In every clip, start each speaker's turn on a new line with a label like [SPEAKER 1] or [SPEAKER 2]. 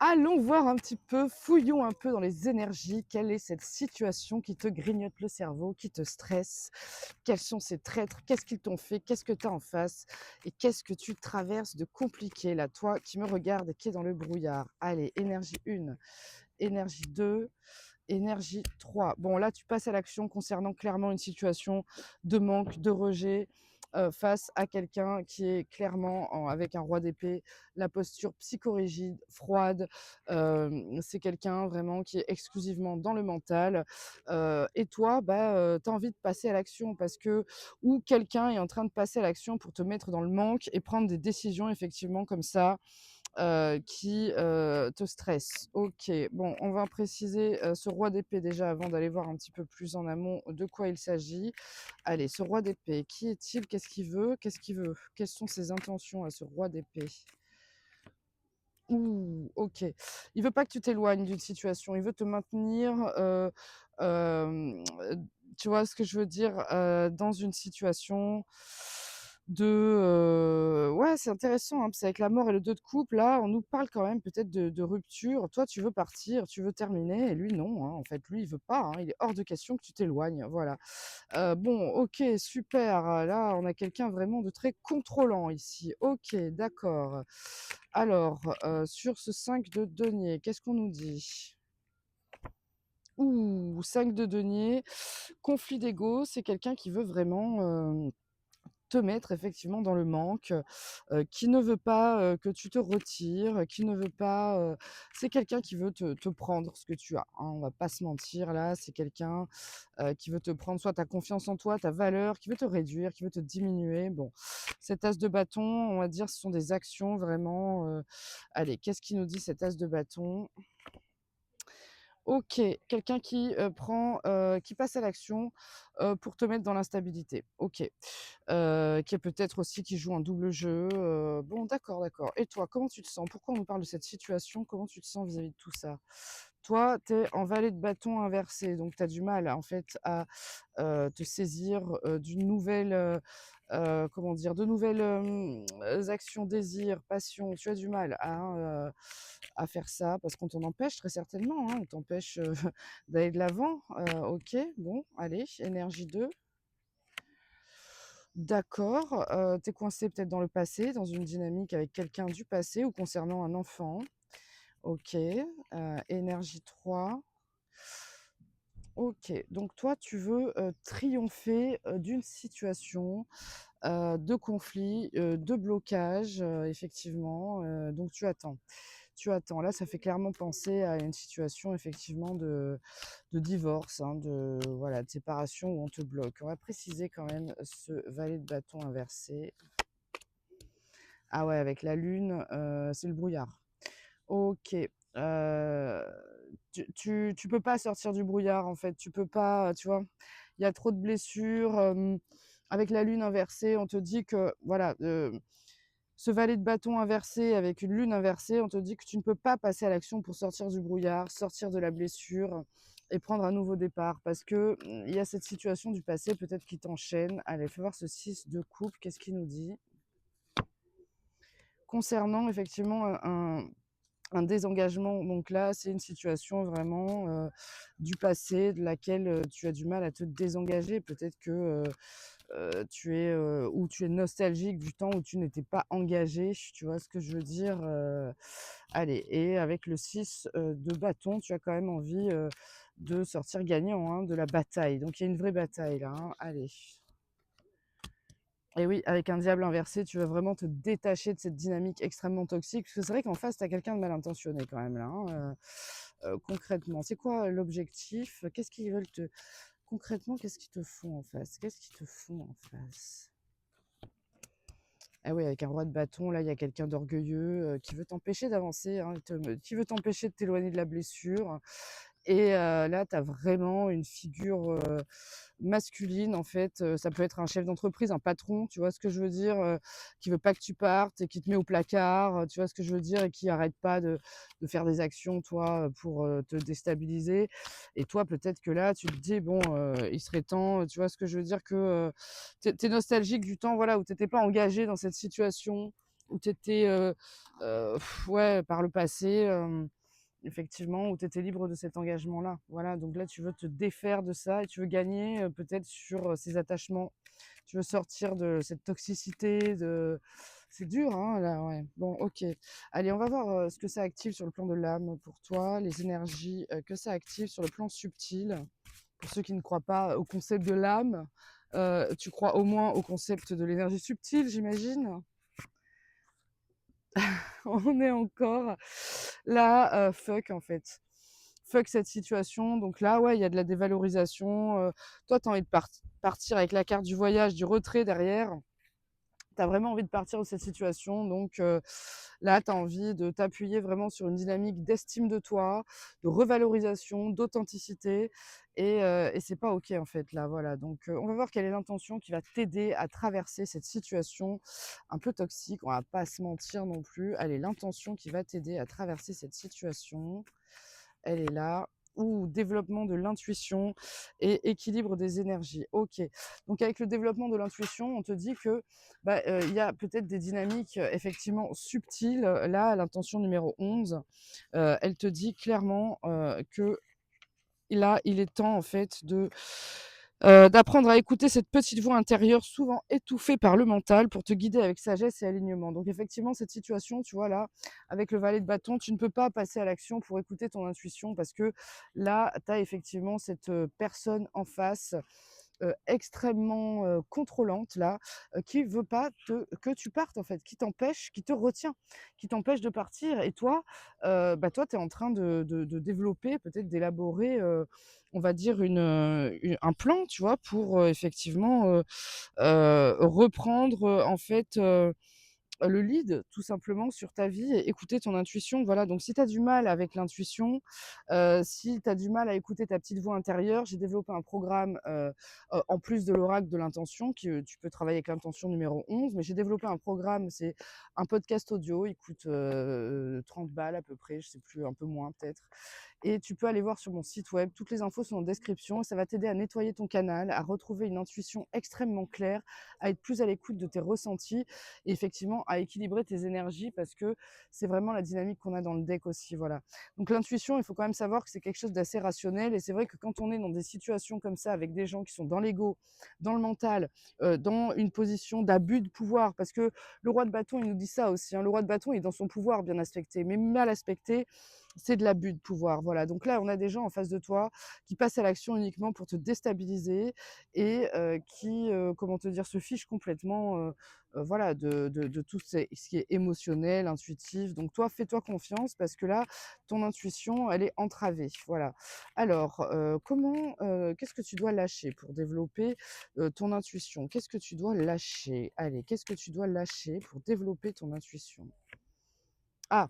[SPEAKER 1] Allons voir un petit peu, fouillons un peu dans les énergies. Quelle est cette situation qui te grignote le cerveau, qui te stresse? Quels sont ces traîtres? Qu'est-ce qu'ils t'ont fait? Qu'est-ce que tu as en face? Et qu'est-ce que tu traverses de compliqué là, toi qui me regarde et qui est dans le brouillard? Allez, énergie 1, énergie 2, énergie 3. Bon, là, tu passes à l'action concernant clairement une situation de manque, de rejet, face à quelqu'un qui est clairement avec un roi d'épée, la posture psychorigide, froide. C'est quelqu'un vraiment qui est exclusivement dans le mental. Et toi, bah, tu as envie de passer à l'action parce que, ou quelqu'un est en train de passer à l'action pour te mettre dans le manque et prendre des décisions effectivement comme ça, qui, te stresse. OK, bon, on va préciser, ce roi d'épée déjà avant d'aller voir un petit peu plus en amont de quoi il s'agit. Allez, ce roi d'épée, qui est-il? Qu'est-ce qu'il veut? Qu'est-ce qu'il veut? Quelles sont ses intentions à ce roi d'épée? Ouh, OK. Il veut pas que tu t'éloignes d'une situation, il veut te maintenir, hem, tu vois ce que je veux dire? Dans une situation de, ouais, c'est intéressant, hein, parce qu'avec la mort et le 2 de coupe, là, on nous parle quand même peut-être de rupture. Toi, tu veux partir, tu veux terminer et lui non, hein, en fait. Lui, il veut pas, hein, il est hors de question que tu t'éloignes, voilà. Bon, OK, super, là, on a quelqu'un vraiment de très contrôlant ici. OK, d'accord. Alors, sur ce 5 de denier, qu'est-ce qu'on nous dit? Ouh, 5 de denier, conflit d'ego, c'est quelqu'un qui veut vraiment, te mettre effectivement dans le manque, qui ne veut pas, que tu te retires, qui ne veut pas, c'est quelqu'un qui veut te prendre ce que tu as, hein, on va pas se mentir là. C'est quelqu'un, qui veut te prendre soit ta confiance en toi, ta valeur, qui veut te réduire, qui veut te diminuer. Bon, cet as de bâton, on va dire ce sont des actions vraiment, allez, qu'est-ce qu'il nous dit cet as de bâton? OK, quelqu'un qui, qui passe à l'action, pour te mettre dans l'instabilité. OK. Qui est peut-être aussi qui joue un double jeu, bon d'accord, d'accord. Et toi, comment tu te sens? Pourquoi on nous parle de cette situation? Comment tu te sens vis-à-vis de tout ça? Toi, tu es en valet de bâton inversé, donc tu as du mal en fait à, te saisir, d'une nouvelle, comment dire? De nouvelles, actions, désirs, passions. Tu as du mal à faire ça parce qu'on t'en empêche très certainement, hein, on t'empêche, d'aller de l'avant. OK, bon, allez, énergie 2. D'accord, tu es coincé peut-être dans le passé, dans une dynamique avec quelqu'un du passé ou concernant un enfant. OK, énergie 3. OK, donc toi tu veux, triompher, d'une situation, de conflit, de blocage, effectivement, donc tu attends. Tu attends. Là, ça fait clairement penser à une situation effectivement de divorce, hein, de voilà, de séparation où on te bloque. On va préciser quand même ce valet de bâton inversé. Ah ouais, avec la lune, c'est le brouillard. OK, tu peux pas sortir du brouillard, en fait. Tu peux pas, tu vois? Il y a trop de blessures, avec la lune inversée, on te dit que voilà, ce valet de bâton inversé avec une lune inversée, on te dit que tu ne peux pas passer à l'action pour sortir du brouillard, sortir de la blessure et prendre un nouveau départ parce que, il y a cette situation du passé peut-être qui t'enchaîne. Allez, fais voir ce 6 de coupe, qu'est-ce qu'il nous dit? Concernant effectivement un désengagement, donc là, c'est une situation vraiment, du passé de laquelle, tu as du mal à te désengager. Peut-être que, tu es, ou tu es nostalgique du temps où tu n'étais pas engagé, tu vois ce que je veux dire? Allez, et avec le 6 de bâton, tu as quand même envie, de sortir gagnant, hein, de la bataille. Donc il y a une vraie bataille là, hein. Allez. Et oui, avec un diable inversé, tu veux vraiment te détacher de cette dynamique extrêmement toxique. Parce que c'est vrai qu'en face, tu as quelqu'un de mal intentionné quand même là, hein, concrètement. C'est quoi l'objectif? Qu'est-ce qu'ils veulent te concrètement, qu'est-ce qu'ils te font en face? Qu'est-ce qu'ils te font en face? Ah oui, avec un roi de bâton, là, il y a quelqu'un d'orgueilleux, qui veut t'empêcher d'avancer, hein, qui veut t'empêcher de t'éloigner de la blessure. Et là, tu as vraiment une figure, masculine, en fait, ça peut être un chef d'entreprise, un patron, tu vois ce que je veux dire? Qui veut pas que tu partes et qui te met au placard, tu vois ce que je veux dire? Et qui arrête pas de faire des actions, toi, pour, te déstabiliser. Et toi, peut-être que là, tu te dis: «Bon, il serait temps», tu vois ce que je veux dire? Que, tu es nostalgique du temps, voilà, où tu étais pas engagé dans cette situation, où tu étais, ouais, par le passé, effectivement, où tu étais libre de cet engagement-là. Voilà, donc là, tu veux te défaire de ça et tu veux gagner, peut-être sur, ces attachements. Tu veux sortir de cette toxicité, de c'est dur, hein, là, ouais. Bon, OK. Allez, on va voir, ce que ça active sur le plan de l'âme pour toi, les énergies, que ça active sur le plan subtil. Pour ceux qui ne croient pas au concept de l'âme, tu crois au moins au concept de l'énergie subtile, j'imagine? On est encore là, fuck en fait. Fuck cette situation. Donc là, ouais, il y a de la dévalorisation. Toi, tu as envie de partir avec la carte du voyage, du retrait derrière. Tu as vraiment envie de partir de cette situation. Donc là, tu as envie de t'appuyer vraiment sur une dynamique d'estime de toi, de revalorisation, d'authenticité. Et c'est pas OK en fait là. Voilà. Donc on va voir quelle est l'intention qui va t'aider à traverser cette situation un peu toxique. On va pas se mentir non plus. Allez, l'intention qui va t'aider à traverser cette situation, elle est là. Ou développement de l'intuition et équilibre des énergies. OK. Donc avec le développement de l'intuition, on te dit que bah, il y a peut-être des dynamiques effectivement subtiles. Là, l'intention numéro 11, elle te dit clairement que là, il est temps en fait d'apprendre à écouter cette petite voix intérieure souvent étouffée par le mental pour te guider avec sagesse et alignement. Donc effectivement, cette situation, tu vois là, avec le valet de bâton, tu ne peux pas passer à l'action pour écouter ton intuition parce que là, tu as effectivement cette personne en face extrêmement contrôlante là, qui veut pas que tu partes en fait, qui t'empêche, qui te retient, qui t'empêche de partir. Et toi, bah, toi, tu es en train de développer, peut-être d'élaborer, on va dire un plan, tu vois? Pour, effectivement, reprendre, en fait, le lead tout simplement sur ta vie et écouter ton intuition. Voilà, donc si tu as du mal avec l'intuition, si tu as du mal à écouter ta petite voix intérieure, j'ai développé un programme, en plus de l'oracle de l'intention que tu peux travailler avec l'intention numéro 11, mais j'ai développé un programme, c'est un podcast audio, il coûte, 30 balles à peu près, je sais plus, un peu moins peut-être. Et tu peux aller voir sur mon site web, toutes les infos sont en description et ça va t'aider à nettoyer ton canal, à retrouver une intuition extrêmement claire, à être plus à l'écoute de tes ressentis et effectivement à équilibrer tes énergies parce que c'est vraiment la dynamique qu'on a dans le deck aussi, voilà. Donc l'intuition, il faut quand même savoir que c'est quelque chose d'assez rationnel et c'est vrai que quand on est dans des situations comme ça avec des gens qui sont dans l'ego, dans le mental, dans une position d'abus de pouvoir, parce que le roi de bâton, il nous dit ça aussi, hein, le roi de bâton est dans son pouvoir bien aspecté, mais mal aspecté, c'est de l'abus de pouvoir. Voilà. Donc là, on a des gens en face de toi qui passent à l'action uniquement pour te déstabiliser et qui, comment te dire, se fichent complètement voilà, de tout ce qui est émotionnel, intuitif. Donc toi, fais-toi confiance parce que là, ton intuition, elle est entravée. Voilà. Alors, qu'est-ce que tu dois lâcher pour développer ton intuition? Qu'est-ce que tu dois lâcher? Allez, qu'est-ce que tu dois lâcher pour développer ton intuition? Ah,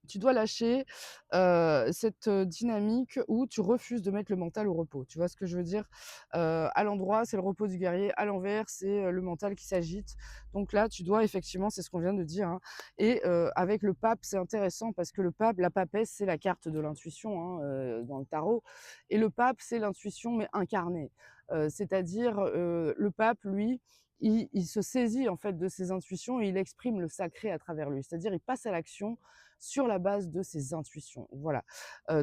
[SPEAKER 1] tu dois lâcher, cette, dynamique où tu refuses de mettre le mental au repos. Tu vois ce que je veux dire? À l'endroit, c'est le repos du guerrier, à l'envers, c'est, le mental qui s'agite. Donc là, tu dois effectivement, c'est ce qu'on vient de dire, hein et avec le pape, c'est intéressant parce que le pape, la papesse, c'est la carte de l'intuition, hein, dans le tarot et le pape, c'est l'intuition mais incarnée. C'est-à-dire, le pape, lui, il se saisit en fait de ses intuitions et il exprime le sacré à travers lui. C'est-à-dire, il passe à l'action sur la base de ses intuitions. Voilà.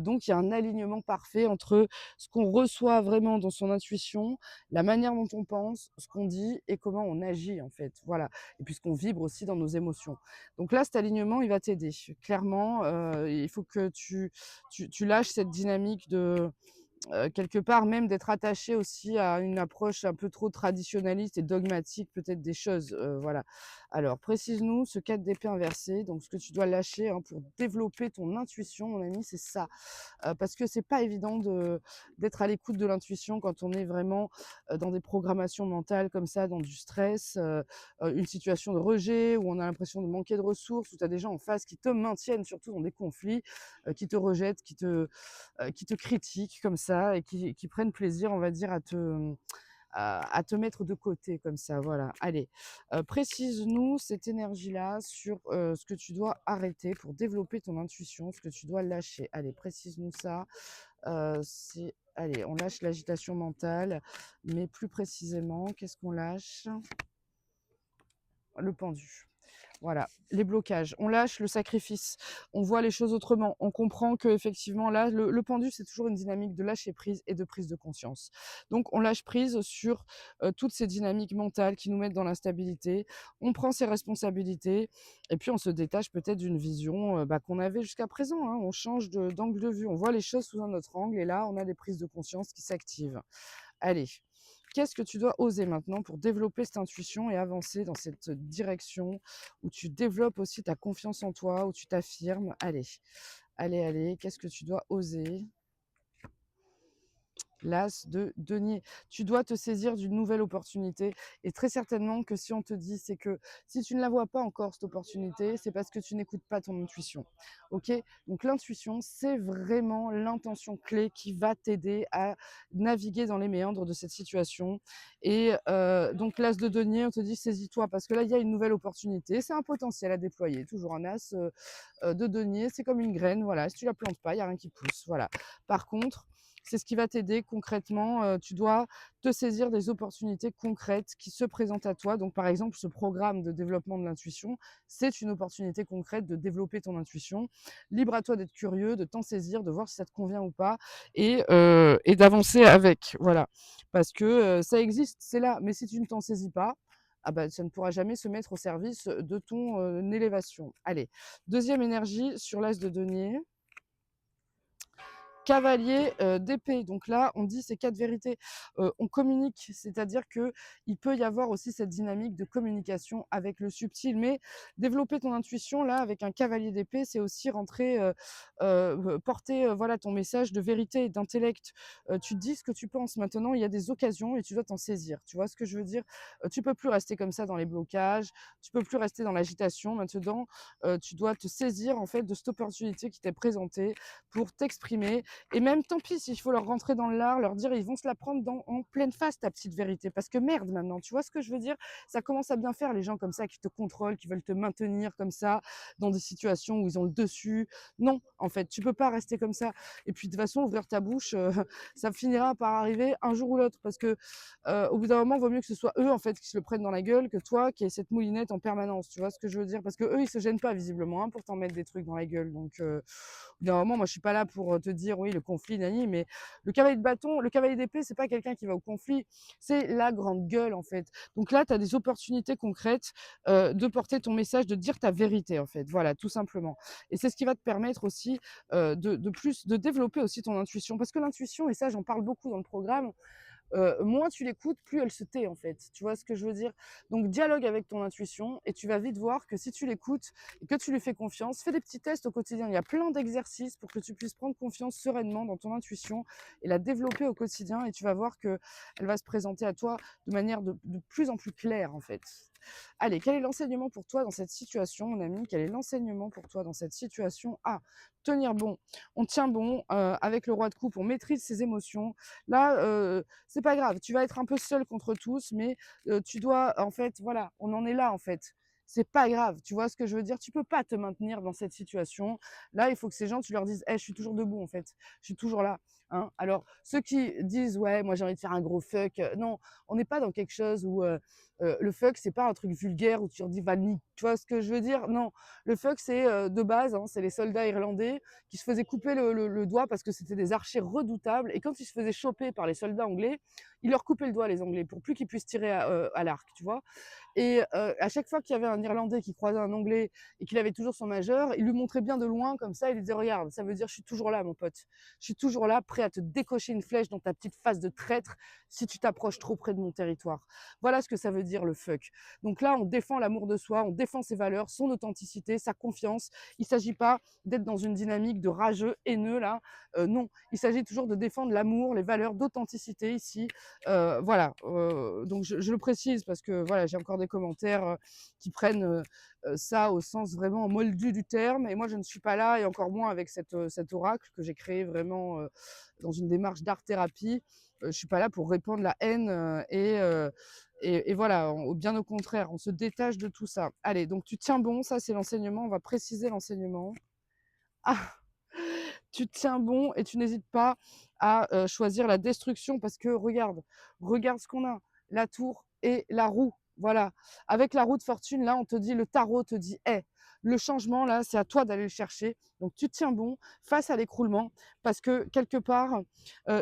[SPEAKER 1] Donc il y a un alignement parfait entre ce qu'on reçoit vraiment dans son intuition, la manière dont on pense, ce qu'on dit et comment on agit en fait. Voilà. Et puis ce qu'on vibre aussi dans nos émotions. Donc là, cet alignement, il va t'aider. Clairement, il faut que tu lâches cette dynamique de quelque part même d'être attaché aussi à une approche un peu trop traditionnaliste et dogmatique peut-être des choses, voilà. Alors précise-nous ce 4 d'épée inversé, donc ce que tu dois lâcher, hein, pour développer ton intuition mon ami, c'est ça. Parce que c'est pas évident d'être à l'écoute de l'intuition quand on est vraiment, dans des programmations mentales comme ça, dans du stress, une situation de rejet où on a l'impression de manquer de ressources, où tu as des gens en face qui te maintiennent surtout dans des conflits, qui te rejettent, qui te critiquent comme ça et qui prennent plaisir, on va dire, à te mettre de côté comme ça, voilà. Allez, précise-nous cette énergie-là sur, ce que tu dois arrêter pour développer ton intuition, ce que tu dois lâcher. Allez, précise-nous ça. Allez, on lâche l'agitation mentale, mais plus précisément, qu'est-ce qu'on lâche? Le pendu. Voilà, les blocages. On lâche le sacrifice. On voit les choses autrement. On comprend que effectivement là, le pendu, c'est toujours une dynamique de lâcher prise et de prise de conscience. Donc on lâche prise sur toutes ces dynamiques mentales qui nous mettent dans l'instabilité. On prend ses responsabilités et puis on se détache peut-être d'une vision qu'on avait jusqu'à présent, hein. On change d'angle de vue. On voit les choses sous un autre angle et là, on a des prises de conscience qui s'activent. Allez, qu'est-ce que tu dois oser maintenant pour développer cette intuition et avancer dans cette direction où tu développes aussi ta confiance en toi, où tu t'affirmes? Allez, allez, allez, qu'est-ce que tu dois oser? L'as de denier. Tu dois te saisir d'une nouvelle opportunité et très certainement que si on te dit, c'est que si tu ne la vois pas encore cette opportunité, c'est parce que tu n'écoutes pas ton intuition. OK? Donc l'intuition, c'est vraiment l'intention clé qui va t'aider à naviguer dans les méandres de cette situation et donc l'as de denier, on te dit: «Saisis-toi» parce que là, il y a une nouvelle opportunité, c'est un potentiel à déployer. Toujours un as, de denier, c'est comme une graine, voilà, si tu la plantes pas, il y a rien qui pousse, voilà. Par contre, c'est ce qui va t'aider concrètement. Tu dois te saisir des opportunités concrètes qui se présentent à toi. Donc, par exemple, ce programme de développement de l'intuition, c'est une opportunité concrète de développer ton intuition. Libre à toi d'être curieux, de t'en saisir, de voir si ça te convient ou pas et d'avancer avec. Voilà. Parce que ça existe, c'est là. Mais si tu ne t'en saisis pas, ah bah, ça ne pourra jamais se mettre au service de ton élévation. Allez, deuxième énergie sur l'as de denier. Cavalier d'épée. Donc là, on dit ces 4 vérités. On communique, c'est-à-dire que il peut y avoir aussi cette dynamique de communication avec le subtil. Mais développer ton intuition, là, avec un cavalier d'épée, c'est aussi rentrer, porter, voilà, ton message de vérité et d'intellect. Tu dis ce que tu penses. Maintenant, il y a des occasions et tu dois t'en saisir. Tu vois ce que je veux dire? Tu peux plus rester comme ça dans les blocages, tu peux plus rester dans l'agitation. Maintenant, tu dois te saisir, en fait, de cette opportunité qui t'est présentée pour t'exprimer et même tant pis s'il faut leur rentrer dans l'art, leur dire ils vont se la prendre en pleine face ta petite vérité. Parce que merde maintenant, tu vois ce que je veux dire? Ça commence à bien faire les gens comme ça qui te contrôlent, qui veulent te maintenir comme ça dans des situations où ils ont le dessus. Non, en fait, tu peux pas rester comme ça. Et puis de toute façon, ouvrir ta bouche, ça finira par arriver un jour ou l'autre. Parce que au bout d'un moment, il vaut mieux que ce soit eux en fait qui se le prennent dans la gueule que toi qui aies cette moulinette en permanence. Tu vois ce que je veux dire? Parce que eux, ils se gênent pas visiblement pour t'en mettre des trucs dans la gueule. Donc au bout d'un moment, moi je suis pas là pour te dire oui le conflit nani, mais le cavalier de bâton, le cavalier d'épée, c'est pas quelqu'un qui va au conflit, c'est la grande gueule en fait. Donc là, tu as des opportunités concrètes de porter ton message, de dire ta vérité en fait. Voilà, tout simplement. Et c'est ce qui va te permettre aussi de développer aussi ton intuition. Parce que l'intuition, et ça j'en parle beaucoup dans le programme, moins tu l'écoutes, plus elle se tait en fait. Tu vois ce que je veux dire? Donc dialogue avec ton intuition et tu vas vite voir que si tu l'écoutes et que tu lui fais confiance, fais des petits tests au quotidien. Il y a plein d'exercices pour que tu puisses prendre confiance sereinement dans ton intuition et la développer au quotidien et tu vas voir qu'elle va se présenter à toi de manière de plus en plus claire en fait. Allez, quel est l'enseignement pour toi dans cette situation, mon ami? Quel est l'enseignement pour toi dans cette situation? Ah, tenir bon. On tient bon avec le roi de coupe, on maîtrise ses émotions. Là, c'est pas grave, tu vas être un peu seul contre tous, mais tu dois, en fait, voilà, on en est là, en fait. C'est pas grave, tu vois ce que je veux dire? Tu peux pas te maintenir dans cette situation. Là, il faut que ces gens, tu leur dises: «Eh, je suis toujours debout, en fait. Je suis toujours là», hein. Alors, ceux qui disent: «Ouais, moi, j'ai envie de faire un gros fuck», non, on n'est pas dans quelque chose où, le fuck, c'est pas un truc vulgaire où tu leur dis: «Va ni», tu vois ce que je veux dire? Non, le fuck, c'est, de base, hein, c'est les soldats irlandais qui se faisaient couper le doigt parce que c'était des archers redoutables et quand ils se faisaient choper par les soldats anglais, ils leur coupaient le doigt les Anglais pour plus qu'ils puissent tirer à l'arc, tu vois? Et à chaque fois qu'il y avait un Irlandais qui croisait un Anglais et qu'il avait toujours son majeur, il lui montrait bien de loin comme ça, il lui disait: «Regarde, ça veut dire je suis toujours là mon pote. Je suis toujours là, prêt à te décocher une flèche dans ta petite face de traître si tu t'approches trop près de mon territoire». Voilà ce que ça veut dire le fuck. Donc là, on défend l'amour de soi, on défend ses valeurs, son authenticité, sa confiance. Il s'agit pas d'être dans une dynamique de rageux, haineux là, non. Il s'agit toujours de défendre l'amour, les valeurs d'authenticité ici. Voilà, donc je le précise parce que voilà, j'ai encore des commentaires qui prennent ça au sens vraiment moldu du terme. Et moi, je ne suis pas là, et encore moins avec cet oracle que j'ai créé vraiment dans une démarche d'art-thérapie. Je ne suis pas là pour répandre la haine et voilà, bien au contraire, on se détache de tout ça. Allez, donc tu tiens bon, ça c'est l'enseignement, on va préciser l'enseignement. Ah, tu tiens bon et tu n'hésites pas à choisir la destruction parce que regarde ce qu'on a, la tour et la roue. Voilà. Avec la roue de fortune, là, on te dit, le tarot te dit, hey, le changement, là, c'est à toi d'aller le chercher. Donc, tu tiens bon face à l'écroulement parce que quelque part,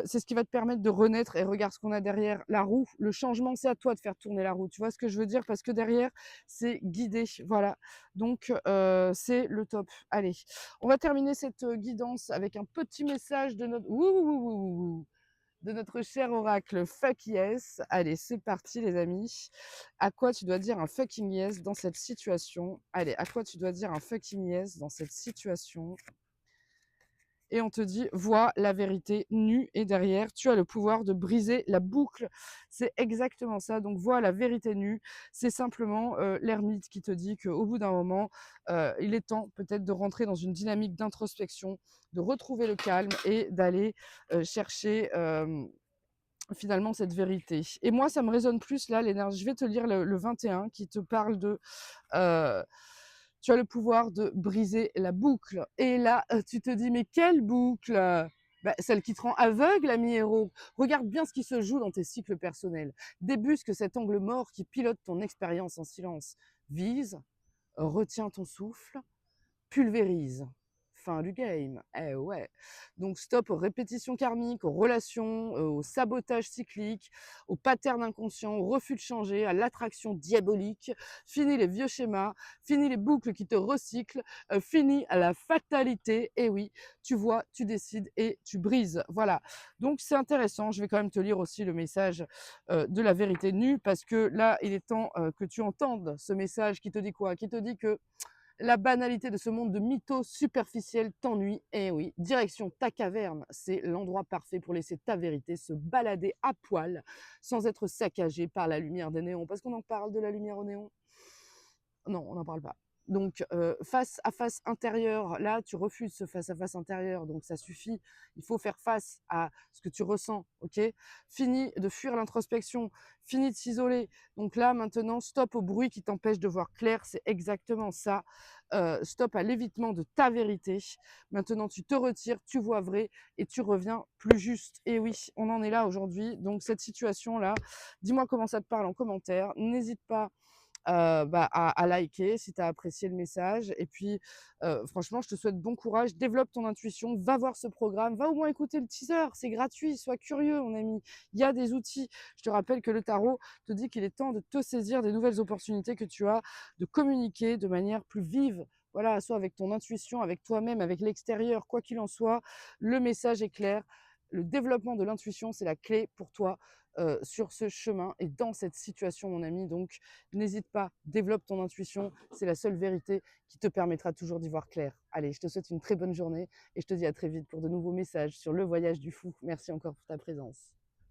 [SPEAKER 1] c'est ce qui va te permettre de renaître. Et regarde ce qu'on a derrière la roue. Le changement, c'est à toi de faire tourner la roue. Tu vois ce que je veux dire? Parce que derrière, c'est guidé. Voilà. Donc, c'est le top. Allez, on va terminer cette guidance avec un petit message de notre... Ouh, ouh, ouh, ouh, ouh, de notre cher oracle Fuck Yes. Allez, c'est parti les amis. À quoi tu dois dire un fucking yes dans cette situation? Allez, à quoi tu dois dire un fucking yes dans cette situation? Et on te dit, vois la vérité nue et derrière, tu as le pouvoir de briser la boucle. C'est exactement ça. Donc, vois la vérité nue. C'est simplement l'ermite qui te dit qu'au bout d'un moment, il est temps peut-être de rentrer dans une dynamique d'introspection, de retrouver le calme et d'aller chercher finalement cette vérité. Et moi, ça me résonne plus là, l'énergie. Je vais te lire le 21 qui te parle de euh, tu as le pouvoir de briser la boucle. Et là, tu te dis, mais quelle boucle? Bah, celle qui te rend aveugle, ami héros. Regarde bien ce qui se joue dans tes cycles personnels. Débusque cet angle mort qui pilote ton expérience en silence. Vise, retiens ton souffle, pulvérise. Fin du game. Eh ouais. Donc stop aux répétitions karmiques, aux relations, au sabotage cyclique, aux patterns inconscients, au refus de changer, à l'attraction diabolique. Fini les vieux schémas, fini les boucles qui te recyclent, fini à la fatalité. Et oui, tu vois, tu décides et tu brises. Voilà. Donc c'est intéressant. Je vais quand même te lire aussi le message de la vérité nue parce que là, il est temps que tu entendes ce message qui te dit quoi? Qui te dit que la banalité de ce monde de mythos superficiels t'ennuie. Eh oui, direction ta caverne, c'est l'endroit parfait pour laisser ta vérité se balader à poil sans être saccagée par la lumière des néons. Parce qu'on en parle de la lumière au néon? Non, on n'en parle pas. Donc, face à face intérieur, là, tu refuses ce face à face intérieur, donc ça suffit. Il faut faire face à ce que tu ressens, ok? Fini de fuir l'introspection, fini de s'isoler. Donc là, maintenant, stop au bruit qui t'empêche de voir clair, c'est exactement ça. Stop à l'évitement de ta vérité. Maintenant, tu te retires, tu vois vrai et tu reviens plus juste. Et oui, on en est là aujourd'hui. Donc, cette situation-là, dis-moi comment ça te parle en commentaire. N'hésite pas à liker si tu as apprécié le message. Et puis, franchement, je te souhaite bon courage. Développe ton intuition. Va voir ce programme. Va au moins écouter le teaser. C'est gratuit. Sois curieux, mon ami. Il y a des outils. Je te rappelle que le tarot te dit qu'il est temps de te saisir des nouvelles opportunités que tu as, de communiquer de manière plus vive. Voilà, soit avec ton intuition, avec toi-même, avec l'extérieur, quoi qu'il en soit, le message est clair. Le développement de l'intuition, c'est la clé pour toi sur ce chemin et dans cette situation, mon ami. Donc, n'hésite pas, développe ton intuition. C'est la seule vérité qui te permettra toujours d'y voir clair. Allez, je te souhaite une très bonne journée et je te dis à très vite pour de nouveaux messages sur le voyage du fou. Merci encore pour ta présence.